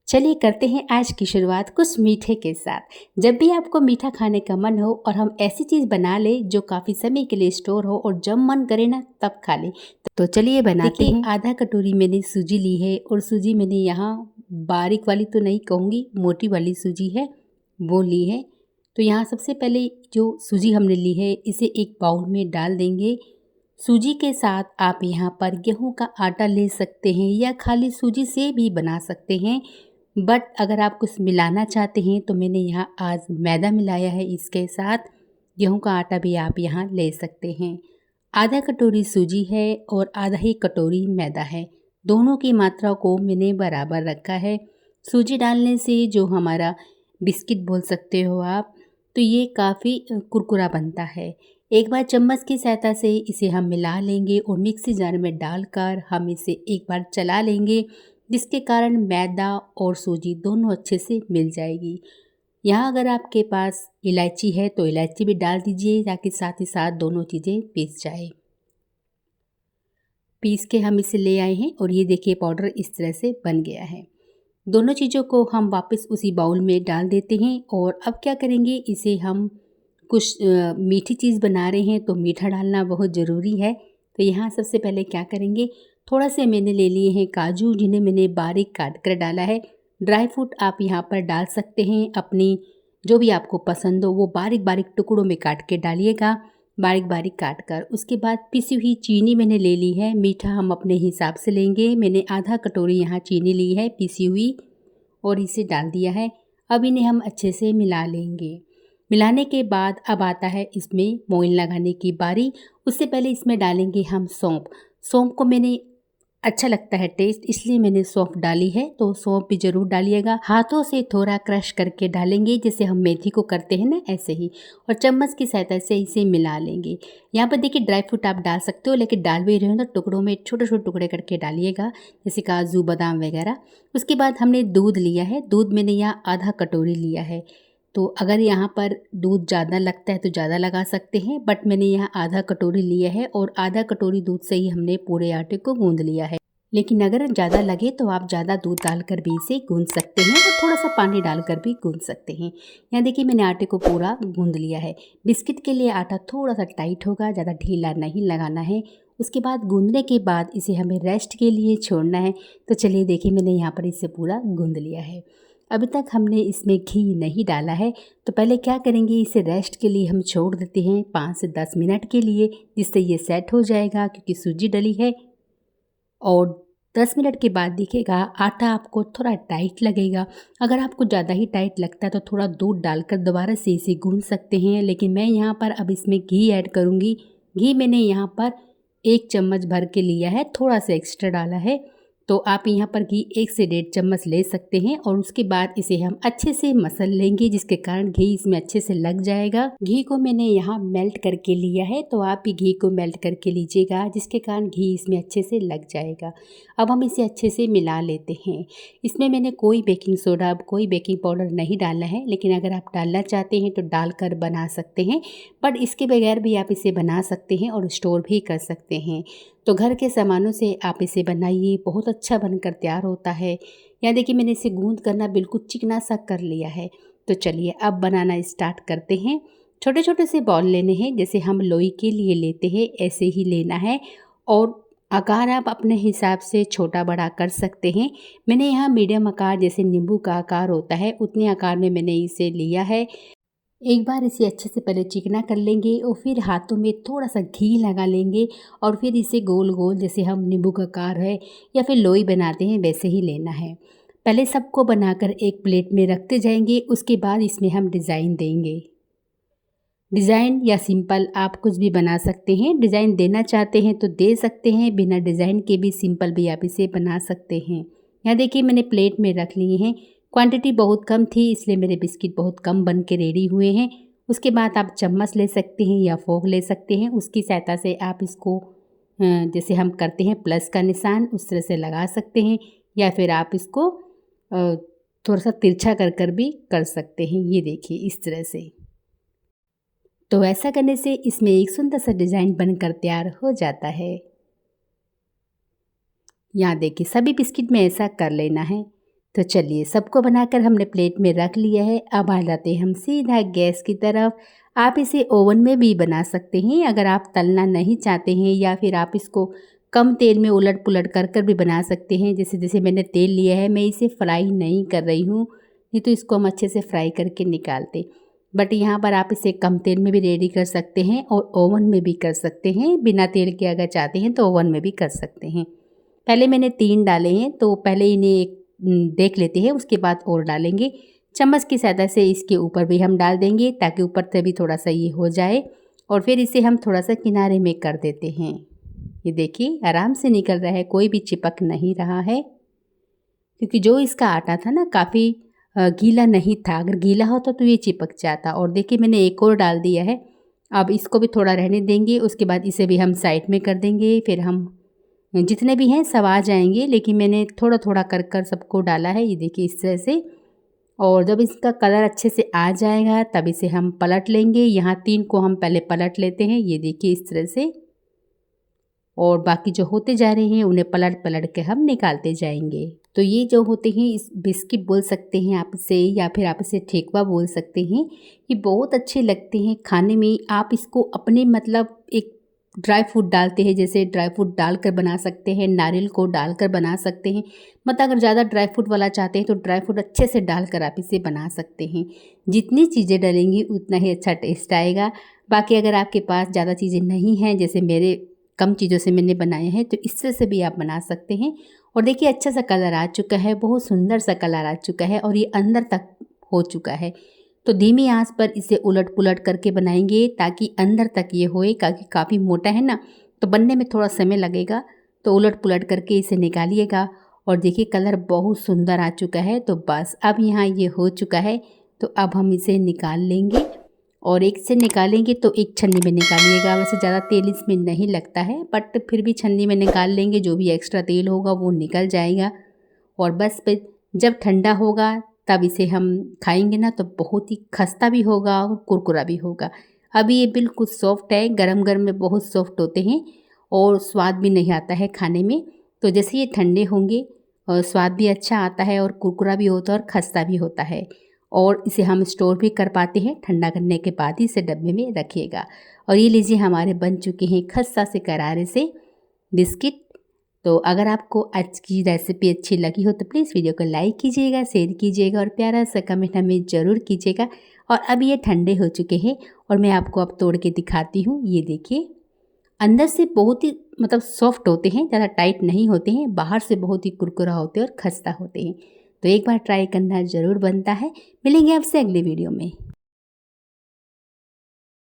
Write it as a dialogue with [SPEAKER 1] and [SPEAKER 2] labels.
[SPEAKER 1] चलिए करते हैं आज की शुरुआत कुछ मीठे के साथ। जब भी आपको मीठा खाने का मन हो और हम ऐसी चीज़ बना लें जो काफ़ी समय के लिए स्टोर हो और जब मन करे ना तब खा लें, तो चलिए बनाते हैं। आधा कटोरी मैंने सूजी ली है और सूजी मैंने यहाँ बारीक वाली तो नहीं कहूँगी, मोटी वाली सूजी है वो ली है। तो यहाँ सबसे पहले जो सूजी हमने ली है इसे एक बाउल में डाल देंगे। सूजी के साथ आप यहाँ पर गेहूं का आटा ले सकते हैं या खाली सूजी से भी बना सकते हैं, बट अगर आप कुछ मिलाना चाहते हैं तो मैंने यहाँ आज मैदा मिलाया है। इसके साथ गेहूं का आटा भी आप यहाँ ले सकते हैं। आधा कटोरी सूजी है और आधा ही कटोरी मैदा है, दोनों की मात्रा को मैंने बराबर रखा है। सूजी डालने से जो हमारा बिस्किट बोल सकते हो आप, तो ये काफ़ी कुरकुरा बनता है। एक बार चम्मच की सहायता से इसे हम मिला लेंगे और मिक्सी जार में डालकर हम इसे एक बार चला लेंगे, जिसके कारण मैदा और सूजी दोनों अच्छे से मिल जाएगी। यहाँ अगर आपके पास इलायची है तो इलायची भी डाल दीजिए ताकि साथ ही साथ दोनों चीज़ें पीस जाए। पीस के हम इसे ले आए हैं और ये देखिए पाउडर इस तरह से बन गया है। दोनों चीज़ों को हम वापस उसी बाउल में डाल देते हैं और अब क्या करेंगे, इसे हम कुछ मीठी चीज़ बना रहे हैं तो मीठा डालना बहुत ज़रूरी है। तो यहाँ सबसे पहले क्या करेंगे, थोड़ा से मैंने ले लिए हैं काजू, जिन्हें मैंने बारीक काट कर डाला है। ड्राई फ्रूट आप यहाँ पर डाल सकते हैं, अपनी जो भी आपको पसंद हो वो बारीक बारीक टुकड़ों में काट के डालिएगा, बारीक बारीक काट कर। उसके बाद पिसी हुई चीनी मैंने ले ली है, मीठा हम अपने हिसाब से लेंगे। मैंने आधा कटोरी यहाँ चीनी ली है पिसी हुई और इसे डाल दिया है। अब इन्हें हम अच्छे से मिला लेंगे। मिलाने के बाद अब आता है इसमें मोइन लगाने की बारी। उससे पहले इसमें डालेंगे हम सौंफ। सौंफ को मैंने अच्छा लगता है टेस्ट, इसलिए मैंने सौंफ डाली है, तो सौंफ भी ज़रूर डालिएगा। हाथों से थोड़ा क्रश करके डालेंगे, जैसे हम मेथी को करते हैं ना ऐसे ही, और चम्मच की सहायता से इसे मिला लेंगे। यहाँ पर देखिए ड्राई फ्रूट आप डाल सकते हो, लेकिन डाल भी रहे हो तो टुकड़ों में छोटे छोटे टुकड़े करके डालिएगा, जैसे काजू बादाम वगैरह। उसके बाद हमने दूध लिया है, दूध मैंने यहाँ आधा कटोरी लिया है। तो अगर यहाँ पर दूध ज़्यादा लगता है तो ज़्यादा लगा सकते हैं, बट मैंने यहाँ आधा कटोरी लिया है और आधा कटोरी दूध से ही हमने पूरे आटे को गूंद लिया है। लेकिन अगर ज़्यादा लगे तो आप ज़्यादा दूध डालकर भी इसे गूंद सकते हैं और थोड़ा सा पानी डालकर भी गूंद सकते हैं। यहाँ देखिए मैंने आटे को पूरा गूंद लिया है। बिस्किट के लिए आटा थोड़ा सा टाइट होगा, ज़्यादा ढीला नहीं लगाना है। उसके बाद गूंदने के बाद इसे हमें रेस्ट के लिए छोड़ना है। तो चलिए देखिए मैंने यहाँ पर इसे पूरा गूंद लिया है। अभी तक हमने इसमें घी नहीं डाला है, तो पहले क्या करेंगे, इसे रेस्ट के लिए हम छोड़ देते हैं 5 से 10 मिनट के लिए, जिससे ये सेट हो जाएगा, क्योंकि सूजी डली है। और 10 मिनट के बाद दिखेगा आटा आपको थोड़ा टाइट लगेगा। अगर आपको ज़्यादा ही टाइट लगता है तो थोड़ा दूध डालकर दोबारा से इसे गूंद सकते हैं, लेकिन मैं यहाँ पर अब इसमें घी ऐड करूँगी। घी मैंने यहाँ पर 1 चम्मच भर के लिया है, थोड़ा सा एक्स्ट्रा डाला है, तो आप यहाँ पर घी 1 से 1.5 चम्मच ले सकते हैं। और उसके बाद इसे हम अच्छे से मसल लेंगे, जिसके कारण घी इसमें अच्छे से लग जाएगा। घी को मैंने यहाँ मेल्ट करके लिया है, तो आप भी घी को मेल्ट करके लीजिएगा, जिसके कारण घी इसमें अच्छे से लग जाएगा। अब हम इसे अच्छे से मिला लेते हैं। इसमें मैंने कोई बेकिंग सोडा, कोई बेकिंग पाउडर नहीं डाला है, लेकिन अगर आप डालना चाहते हैं तो डालकर बना सकते हैं, बट इसके बगैर भी आप इसे बना सकते हैं और स्टोर भी कर सकते हैं। तो घर के सामानों से आप इसे बनाइए, बहुत अच्छा बनकर तैयार होता है। यहाँ देखिए मैंने इसे गूंद करना बिल्कुल चिकना सा कर लिया है। तो चलिए अब बनाना स्टार्ट करते हैं। छोटे छोटे से बॉल लेने हैं, जैसे हम लोई के लिए लेते हैं ऐसे ही लेना है, और आकार आप अपने हिसाब से छोटा बड़ा कर सकते हैं। मैंने यहाँ मीडियम आकार, जैसे नींबू का आकार होता है उतने आकार में मैंने इसे लिया है। एक बार इसे अच्छे से पहले चिकना कर लेंगे और फिर हाथों में थोड़ा सा घी लगा लेंगे, और फिर इसे गोल गोल, जैसे हम नींबू का आकार है या फिर लोई बनाते हैं वैसे ही लेना है। पहले सबको बनाकर एक प्लेट में रखते जाएंगे, उसके बाद इसमें हम डिज़ाइन देंगे। डिज़ाइन या सिंपल आप कुछ भी बना सकते हैं। डिज़ाइन देना चाहते हैं तो दे सकते हैं, बिना डिज़ाइन के भी सिंपल भी आप इसे बना सकते हैं। यहाँ देखिए मैंने प्लेट में रख लिए हैं। क्वांटिटी बहुत कम थी, इसलिए मेरे बिस्किट बहुत कम बन के रेडी हुए हैं। उसके बाद आप चम्मच ले सकते हैं या फोक ले सकते हैं, उसकी सहायता से आप इसको जैसे हम करते हैं प्लस का निशान, उस तरह से लगा सकते हैं, या फिर आप इसको थोड़ा सा तिरछा कर कर भी कर सकते हैं। ये देखिए इस तरह से। तो ऐसा करने से इसमें एक सुंदर सा डिज़ाइन बनकर तैयार हो जाता है। यहाँ देखिए सभी बिस्किट में ऐसा कर लेना है। तो चलिए सबको बनाकर हमने प्लेट में रख लिया है। अब आ जाते हैं हम सीधा गैस की तरफ। आप इसे ओवन में भी बना सकते हैं अगर आप तलना नहीं चाहते हैं, या फिर आप इसको कम तेल में उलट पुलट कर भी बना सकते हैं। जैसे जैसे मैंने तेल लिया है, मैं इसे फ्राई नहीं कर रही हूँ, नहीं तो इसको हम अच्छे से फ्राई करके निकालते। बट यहाँ पर आप इसे कम तेल में भी रेडी कर सकते हैं और ओवन में भी कर सकते हैं। बिना तेल के अगर चाहते हैं तो ओवन में भी कर सकते हैं। पहले मैंने 3 डाले हैं, तो पहले इन्हें देख लेते हैं, उसके बाद और डालेंगे। चम्मच की सहायता से इसके ऊपर भी हम डाल देंगे ताकि ऊपर से भी थोड़ा सा ये हो जाए। और फिर इसे हम थोड़ा सा किनारे में कर देते हैं। ये देखिए आराम से निकल रहा है, कोई भी चिपक नहीं रहा है, क्योंकि जो इसका आटा था ना काफ़ी गीला नहीं था। अगर गीला होता तो ये चिपक जाता। और देखिए मैंने एक और डाल दिया है। अब इसको भी थोड़ा रहने देंगे, उसके बाद इसे भी हम साइड में कर देंगे। फिर हम जितने भी हैं सब आ जाएंगे, लेकिन मैंने थोड़ा थोड़ा कर सबको डाला है। ये देखिए इस तरह से। और जब इसका कलर अच्छे से आ जाएगा तब इसे हम पलट लेंगे। यहाँ 3 को हम पहले पलट लेते हैं, ये देखिए इस तरह से। और बाकी जो होते जा रहे हैं उन्हें पलट पलट के हम निकालते जाएंगे। तो ये जो होते हैं इस बिस्किट बोल सकते हैं आप इसे, या फिर आप इसे ठेकुआ बोल सकते हैं। ये बहुत अच्छे लगते हैं खाने में। आप इसको अपने मतलब एक ड्राई फ्रूट डालते हैं, जैसे ड्राई फ्रूट डालकर बना सकते हैं, नारियल को डालकर बना सकते हैं। मतलब अगर ज़्यादा ड्राई फ्रूट वाला चाहते हैं तो ड्राई फ्रूट अच्छे से डालकर आप इसे बना सकते हैं। जितनी चीज़ें डालेंगी उतना ही अच्छा टेस्ट आएगा। बाकी अगर आपके पास ज़्यादा चीज़ें नहीं हैं, जैसे मेरे कम चीज़ों से मैंने बनाए हैं, तो इससे से भी आप बना सकते हैं। और देखिए अच्छा सा कलर आ चुका है, बहुत सुंदर सा कलर आ चुका है और ये अंदर तक हो चुका है। तो धीमी आंच पर इसे उलट पुलट करके बनाएंगे ताकि अंदर तक ये होए, क्योंकि काफ़ी मोटा है ना, तो बनने में थोड़ा समय लगेगा। तो उलट पुलट करके इसे निकालिएगा। और देखिए कलर बहुत सुंदर आ चुका है। तो बस अब यहाँ ये हो चुका है, तो अब हम इसे निकाल लेंगे। और एक से निकालेंगे तो एक छन्नी में निकालिएगा। वैसे ज़्यादा तेल इसमें नहीं लगता है, बट फिर भी छन्नी में निकाल लेंगे, जो भी एक्स्ट्रा तेल होगा वो निकल जाएगा। और बस फिर जब ठंडा होगा तब इसे हम खाएंगे ना, तो बहुत ही खस्ता भी होगा और कुरकुरा भी होगा। अभी ये बिल्कुल सॉफ्ट है, गरम गरम में बहुत सॉफ्ट होते हैं और स्वाद भी नहीं आता है खाने में। तो जैसे ये ठंडे होंगे और स्वाद भी अच्छा आता है और कुरकुरा भी होता है और खस्ता भी होता है। और इसे हम स्टोर भी कर पाते हैं। ठंडा करने के बाद ही इसे डब्बे में रखिएगा। और ये लीजिए हमारे बन चुके हैं खस्ता से करारे से बिस्किट। तो अगर आपको आज की रेसिपी अच्छी लगी हो तो प्लीज़ वीडियो को लाइक कीजिएगा, शेयर कीजिएगा और प्यारा सा कमेंट हमें ज़रूर कीजिएगा। और अब ये ठंडे हो चुके हैं और मैं आपको अब तोड़ के दिखाती हूँ। ये देखिए अंदर से बहुत ही मतलब सॉफ्ट होते हैं, ज़्यादा टाइट नहीं होते हैं, बाहर से बहुत ही कुरकुरा होते हैं और खस्ता होते हैं। तो एक बार ट्राई करना ज़रूर बनता है। मिलेंगे आपसे अगले वीडियो में।